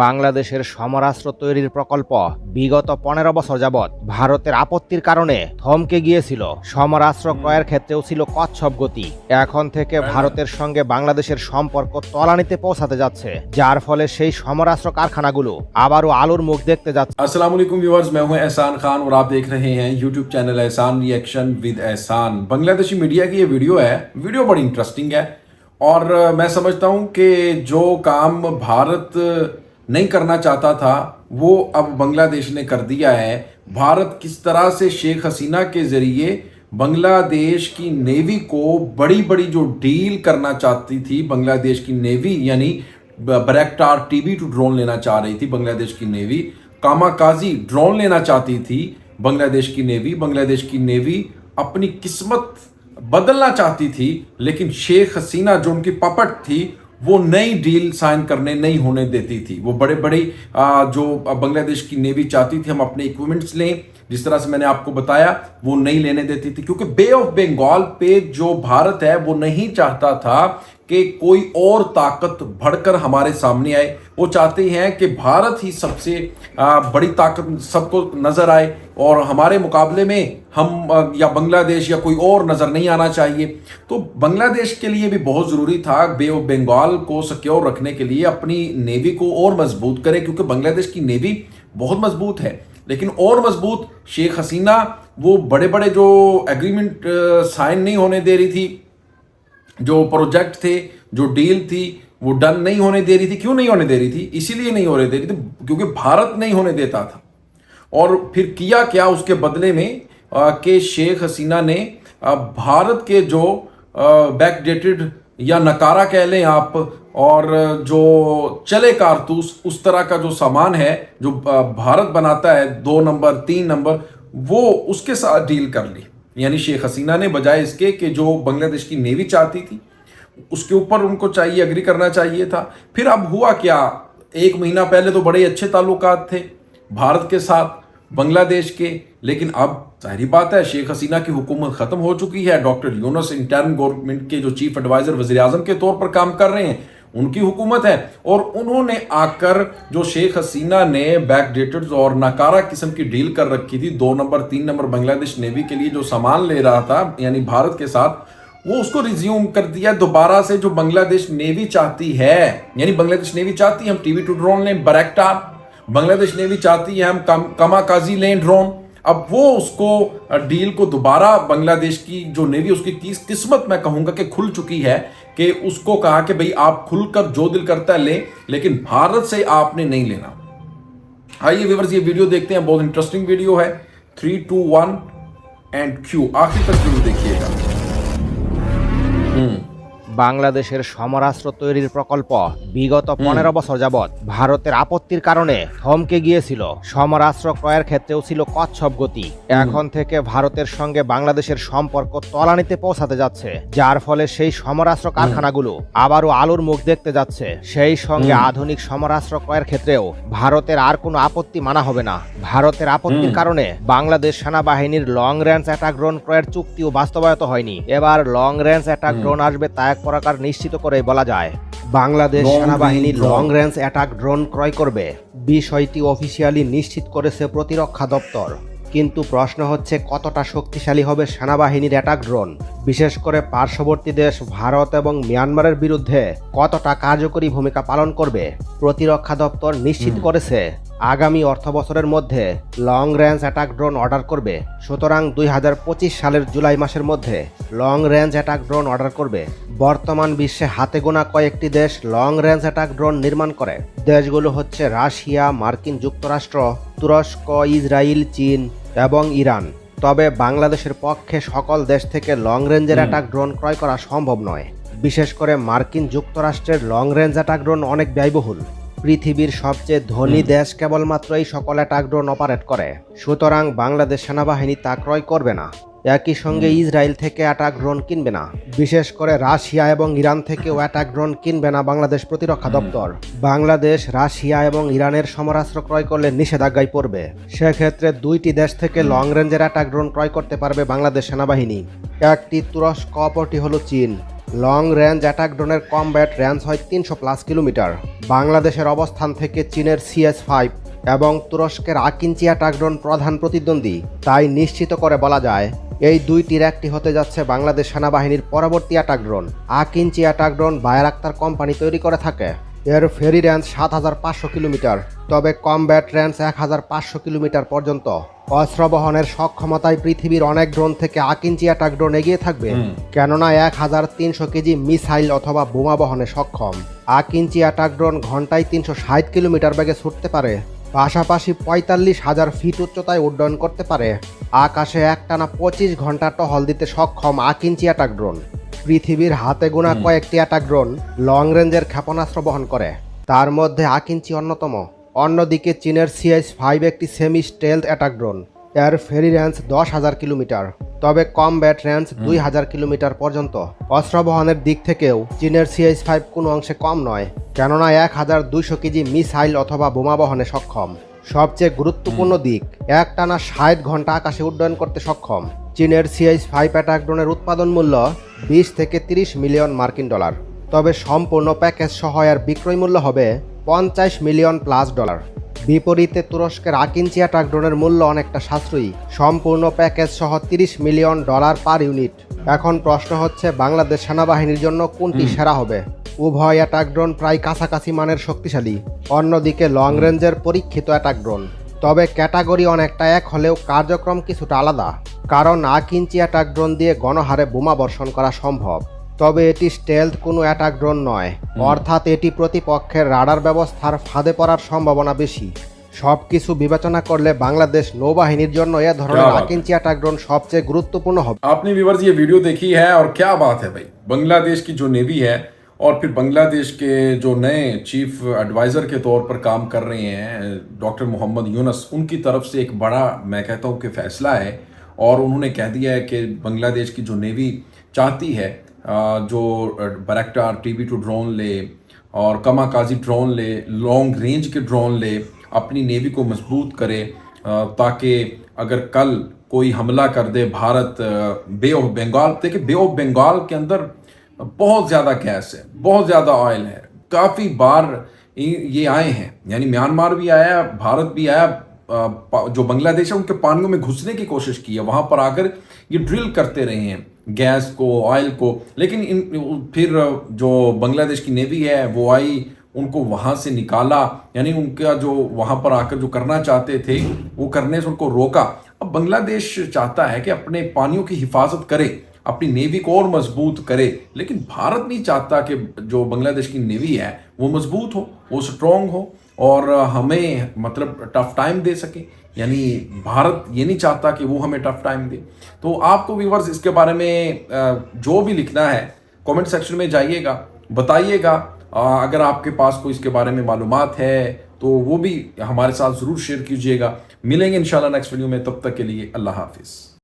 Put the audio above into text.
বাংলাদেশের সমরাস্ত্র তৈরির প্রকল্প বিগত 15 বছর যাবৎ ভারতের আপত্তির কারণে থমকে গিয়েছিল। সমরাস্ত্র ক্রয়ের ক্ষেত্রেও ছিল কচ্ছপ গতি। এখন থেকে ভারতের সঙ্গে বাংলাদেশের সম্পর্ক তলানিতে পৌঁছাতে যাচ্ছে, যার ফলে সেই সমরাস্ত্র কারখানাগুলো আবারও আলোর মুখ দেখতে যাচ্ছে। अस्सलाम वालेकुम व्यूअर्स, मैं हूं एहसान खान और आप देख रहे हैं यूट्यूब चैनल एहसान रिएक्शन विद एहसान। बांग्लादेशी मीडिया की ये वीडियो बड़ी इंटरेस्टिंग है और मैं समझता हूं कि जो काम भारत नहीं करना चाहता था वो अब बांग्लादेश ने कर दिया है। भारत किस तरह से शेख हसीना के जरिए बांग्लादेश की नेवी को बड़ी बड़ी जो डील करना चाहती थी, बांग्लादेश की नेवी यानी बैरक्टार TB2 ड्रोन लेना चाह रही थी बांग्लादेश की नेवी, कामाकाजी ड्रोन लेना चाहती थी बांग्लादेश की नेवी अपनी किस्मत बदलना चाहती थी, लेकिन शेख हसीना जो उनकी पपट थी वो नई डील साइन करने नहीं होने देती थी। वो बड़े बड़े जो बांग्लादेश की नेवी चाहती थी हम अपने इक्विपमेंट्स लें, जिस तरह से मैंने आपको बताया, वो नहीं लेने देती थी, क्योंकि बे ऑफ बंगाल पे जो भारत है वो नहीं चाहता था कि कोई और ताकत बढ़कर हमारे सामने आए। वो चाहते हैं कि भारत ही सबसे बड़ी ताकत सबको नजर आए और हमारे मुकाबले में हम या बांग्लादेश या कोई और नजर नहीं आना चाहिए। तो बांग्लादेश के लिए भी बहुत ज़रूरी था बे ऑफ बंगाल को सिक्योर रखने के लिए अपनी नेवी को और मजबूत करे, क्योंकि बांग्लादेश की नेवी बहुत मजबूत है, लेकिन और मजबूत शेख हसीना वो बड़े बड़े जो एग्रीमेंट साइन नहीं होने दे रही थी, जो प्रोजेक्ट थे, जो डील थी, वो डन नहीं होने दे रही थी। क्यों नहीं होने दे रही थी? इसीलिए नहीं होने दे रही थी क्योंकि भारत नहीं होने देता था। और फिर किया क्या उसके बदले में कि शेख हसीना ने भारत के जो बैकडेटेड या नकारा कह लें आप, और जो चले कारतूस उस तरह का जो सामान है जो भारत बनाता है 2 नंबर 3 नंबर, वो उसके साथ डील कर ली। यानी शेख हसीना ने बजाय इसके कि जो बांग्लादेश की नेवी चाहती थी उसके ऊपर उनको चाहिए एग्री करना चाहिए था। फिर अब हुआ क्या, 1 महीना पहले तो बड़े अच्छे ताल्लुकात थे भारत के साथ बांग्लादेश के, लेकिन अब जाहिर बात है शेख हसीना की हुकूमत ख़त्म हो चुकी है। डॉक्टर यूनुस इंटर्न गवर्नमेंट के जो चीफ एडवाइज़र वज़ीर आज़म के तौर पर काम कर रहे हैं, उनकी हुकूमत है, और उन्होंने आकर जो शेख हसीना ने बैकडेटेड और नकारा किस्म की डील कर रखी थी 2 नंबर 3 नंबर बांग्लादेश नेवी के लिए जो सामान ले रहा था यानी भारत के साथ, वो उसको रिज्यूम कर दिया दोबारा से। जो बांग्लादेश नेवी चाहती है, यानी बांग्लादेश नेवी चाहती है हम TB2 ड्रोन लें बैरक्टार, बांग्लादेश नेवी चाहती है हम कामाकाजी लें ड्रोन। अब वो उसको डील को दोबारा बांग्लादेश की जो नेवी उसकी किस्मत मैं कहूंगा कि खुल चुकी है, कि उसको कहा कि भाई आप खुलकर जो दिल करता है ले, लेकिन भारत से आपने नहीं लेना। आइए व्यूअर्स ये वीडियो देखते हैं, बहुत इंटरेस्टिंग वीडियो है। 3, 2, 1 एंड क्यू, आखिर तक वीडियो देखिएगा। বাংলাদেশের সমরাস্ত্র তৈরির প্রকল্প বিগত 15 বছর যাবৎ ভারতের আপত্তির কারণে থমকে গিয়েছিল। সমরাস্ত্র ক্রয়ের ক্ষেত্রেও ছিল কচ্ছপ গতি। এখন থেকে ভারতের সঙ্গে বাংলাদেশের সম্পর্ক তলানিতে পৌঁছাতে যাচ্ছে, যার ফলে সেই সমরাস্ত্র কারখানাগুলো আবারও আলোর মুখ দেখতে যাচ্ছে। সেই সঙ্গে আধুনিক সমরাস্ত্র ক্রয়ের ক্ষেত্রেও ভারতের আর কোনো আপত্তি মানা হবে না। ভারতের আপত্তির কারণে বাংলাদেশ সেনাবাহিনীর লং রেঞ্জ অ্যাটাক ড্রোন ক্রয়ের চুক্তিও বাস্তবায়িত হয়নি। এবার লং রেঞ্জ অ্যাটাক ড্রোন আসবে তা এক প্রকার নিশ্চিত করে বলা যায়। বাংলাদেশ সেনাবাহিনী লং রেঞ্জ অ্যাটাক ড্রোন ক্রয় করবে, বিষয়টি অফিসিয়ালি নিশ্চিত করেছে প্রতিরক্ষা দপ্তর। কিন্তু প্রশ্ন হচ্ছে কতটা শক্তিশালী হবে সেনাবাহিনীর অ্যাটাক ড্রোন, বিশেষ করে পার্শ্ববর্তী দেশ ভারত এবং মিয়ানমারের বিরুদ্ধে কতটা কার্যকরী ভূমিকা পালন করবে। প্রতিরক্ষা দপ্তর নিশ্চিত করেছে আগামী অর্থবছরের মধ্যে long range attack drone order করবে। সুতরাং 2025 সালের জুলাই মাসের মধ্যে long range attack drone order করবে। বর্তমান বিশ্বে হাতে গোনা কয়েকটি দেশ লং রেঞ্জ অ্যাটাক ড্রোন নির্মাণ করে। দেশগুলো হচ্ছে রাশিয়া, মার্কিন যুক্তরাষ্ট্র, তুরস্ক, ইসরায়েল, চীন এবং ইরান। তবে বাংলাদেশের পক্ষে সকল দেশ থেকে লং রেঞ্জের অ্যাটাক ড্রোন ক্রয় করা সম্ভব নয়। বিশেষ করে মার্কিন যুক্তরাষ্ট্রের লং রেঞ্জ অ্যাটাক ড্রোন অনেক ব্যয়বহুল। পৃথিবীর সবচেয়ে ধনী দেশ কেবলমাত্র এই সকল অ্যাটাক ড্রোন অপারেট করে, সুতরাং বাংলাদেশ সেনাবাহিনী তা ক্রয় করবে না। একই সঙ্গে ইসরায়েল থেকে অ্যাটাক ড্রোন কিনবে না। বিশেষ করে রাশিয়া এবং ইরান থেকেও অ্যাটাক ড্রোন কিনবে না বাংলাদেশ প্রতিরক্ষা দপ্তর। বাংলাদেশ রাশিয়া এবং ইরানের সমরাস্ত্র ক্রয় করলে নিষেধাজ্ঞায় পড়বে। সেক্ষেত্রে 2টি দেশ থেকে লং রেঞ্জের অ্যাটাক ড্রোন ক্রয় করতে পারবে বাংলাদেশ সেনাবাহিনী। একটি তুরস্ক, অপরটি হলো চীন। লং রেঞ্জ অ্যাটাক ড্রোনের কমব্যাট রেঞ্জ হয় 300+ কিলোমিটার। বাংলাদেশের অবস্থান থেকে চীনের CS-5 এবং তুরস্কের আকিঞ্চি অ্যাটাক ড্রোন প্রধান প্রতিদ্বন্দ্বী। তাই নিশ্চিত করে বলা যায় এই দুইটির একটি হতে যাচ্ছে বাংলাদেশ সেনাবাহিনীর পরবর্তী attack drone. Akinci attack drone Bayraktar company তৈরি করে থাকে। এর ফেরি রেঞ্জ 7500 কিলোমিটার, তবে কমব্যাট রেঞ্জ 1500 কিলোমিটার পর্যন্ত। অস্ত্র বহনের সক্ষমতায় পৃথিবীর অনেক ড্রোন থেকে আকিঞ্চি অ্যাটাক ড্রোন এগিয়ে থাকবে, কেননা 1300 কেজি মিসাইল অথবা বোমা বহনে সক্ষম। আকিঞ্চি অ্যাটাক ড্রোন ঘন্টায় 360 কিলোমিটার বেগে ছুটতে পারে, পাশাপাশি 45,000 ফিট উচ্চতায় উড্ডয়ন করতে পারে। আকাশে একটানা 25 ঘন্টা টহল দিতে সক্ষম আকিঞ্চি অ্যাটাক ড্রোন। পৃথিবীর হাতে গোনা কয়েকটি অ্যাটাক ড্রোন লং রেঞ্জের ক্ষেপণাস্ত্র বহন করে, তার মধ্যে আকিঞ্চি অন্যতম। অন্যদিকে চীনের CS-5 একটি সেমি স্টেলথ অ্যাটাক ড্রোন। এর ফেরি রেঞ্জ 10,000 কিলোমিটার, তবে কমব্যাট রেঞ্জ 2000 কিলোমিটার পর্যন্ত। অস্ত্র বহনের দিক থেকেও চীনের CS-5 কোনো অংশে কম নয়, কেননা 1200 কেজি মিসাইল অথবা বোমা বহনে সক্ষম। সবচেয়ে গুরুত্বপূর্ণ দিক, একটানা 60 ঘন্টা আকাশে উড্ডয়ন করতে সক্ষম। চীনের CS-5 অ্যাটাক ড্রোনের উৎপাদন মূল্য 20 থেকে 30 মিলিয়ন মার্কিন ডলার, তবে সম্পূর্ণ প্যাকেজ সহ এর বিক্রয় মূল্য হবে 50 মিলিয়ন প্লাস ডলার। বিপরীতে তুরস্কের আকিঞ্চি অ্যাটাক ড্রোনের মূল্য অনেকটা সাশ্রয়ী, সম্পূর্ণ প্যাকেজ সহ 30 মিলিয়ন ডলার পার ইউনিট। এখন প্রশ্ন হচ্ছে বাংলাদেশ সেনাবাহিনীর জন্য কোনটি সেরা হবে? উভয় অ্যাটাক ড্রোন প্রায় কাছাকাছি মানের শক্তিশালী, অন্যদিকে লং রেঞ্জের পরীক্ষিত অ্যাটাক ড্রোন। তবে ক্যাটাগরি অনেকটা এক হলেও কার্যক্রম কিছুটা আলাদা, কারণ আকিঞ্চি অ্যাটাক ড্রোন দিয়ে গণহারে বোমা বর্ষণ করা সম্ভব, তবে এটি স্টেলথ কোনো অ্যাটাক ড্রোন নয়, অর্থাৎ এটি প্রতিপক্ষের রাডার ব্যবস্থার ফাঁদে পড়ার সম্ভাবনা বেশি। সবকিছু বিবেচনা করলে বাংলাদেশ নৌবাহিনীর জন্য এ ধরনের क्या बात আকিঞ্চি অ্যাটাক ড্রোন সবচেয়ে গুরুত্বপূর্ণ হবে। आपने व्यूअर्स ये वीडियो देखी है और क्या बात है भाई, बांग्लादेश की जो नेवी है और फिर बांग्लादेश के जो नए चीफ एडवाइजर के तौर पर काम कर रहे हैं डॉक्टर मोहम्मद यूनुस, उनकी तरफ से एक बड़ा, मैं कहता हूँ कि फैसला है। और उन्होंने कह दिया है कि बांग्लादेश की जो नेवी चाहती है जो बैरक्टार TB2 ड्रोन ले और कमाकाजी ड्रोन ले, लॉन्ग रेंज के ड्रोन ले, अपनी नेवी को मजबूत करे, ताकि अगर कल कोई हमला कर दे भारत बे ऑफ बंगाल, देखिए बे ऑफ बंगाल के अंदर बहुत ज़्यादा गैस है, बहुत ज़्यादा ऑयल है। काफ़ी बार ये आए हैं, यानी म्यांमार भी आया, भारत भी आया, जो बांग्लादेश है उनके पानियों में घुसने की कोशिश की है, वहाँ पर आकर ये ड्रिल करते रहे हैं गैस को, ऑयल को। लेकिन फिर जो बांग्लादेश की नेवी है वो आई, उनको वहाँ से निकाला, यानी उनका जो वहाँ पर आकर जो करना चाहते थे वो करने से उनको रोका। अब बांग्लादेश चाहता है कि अपने पानियों की हिफाजत करे, अपनी नेवी को और मजबूत करे, लेकिन भारत नहीं चाहता कि जो बांग्लादेश की नेवी है वो मजबूत हो, वो स्ट्रॉन्ग हो और हमें मतलब टफ टाइम दे सके। यानी भारत ये नहीं चाहता कि वो हमें टफ टाइम दे। तो आपको व्यूअर्स इसके बारे में जो भी लिखना है कमेंट सेक्शन में जाइएगा, बताइएगा। अगर आपके पास कोई इसके बारे में मालूमात है तो वो भी हमारे साथ ज़रूर शेयर कीजिएगा। मिलेंगे इंशाल्लाह नेक्स्ट वीडियो में, तब तक के लिए अल्लाह हाफिज़।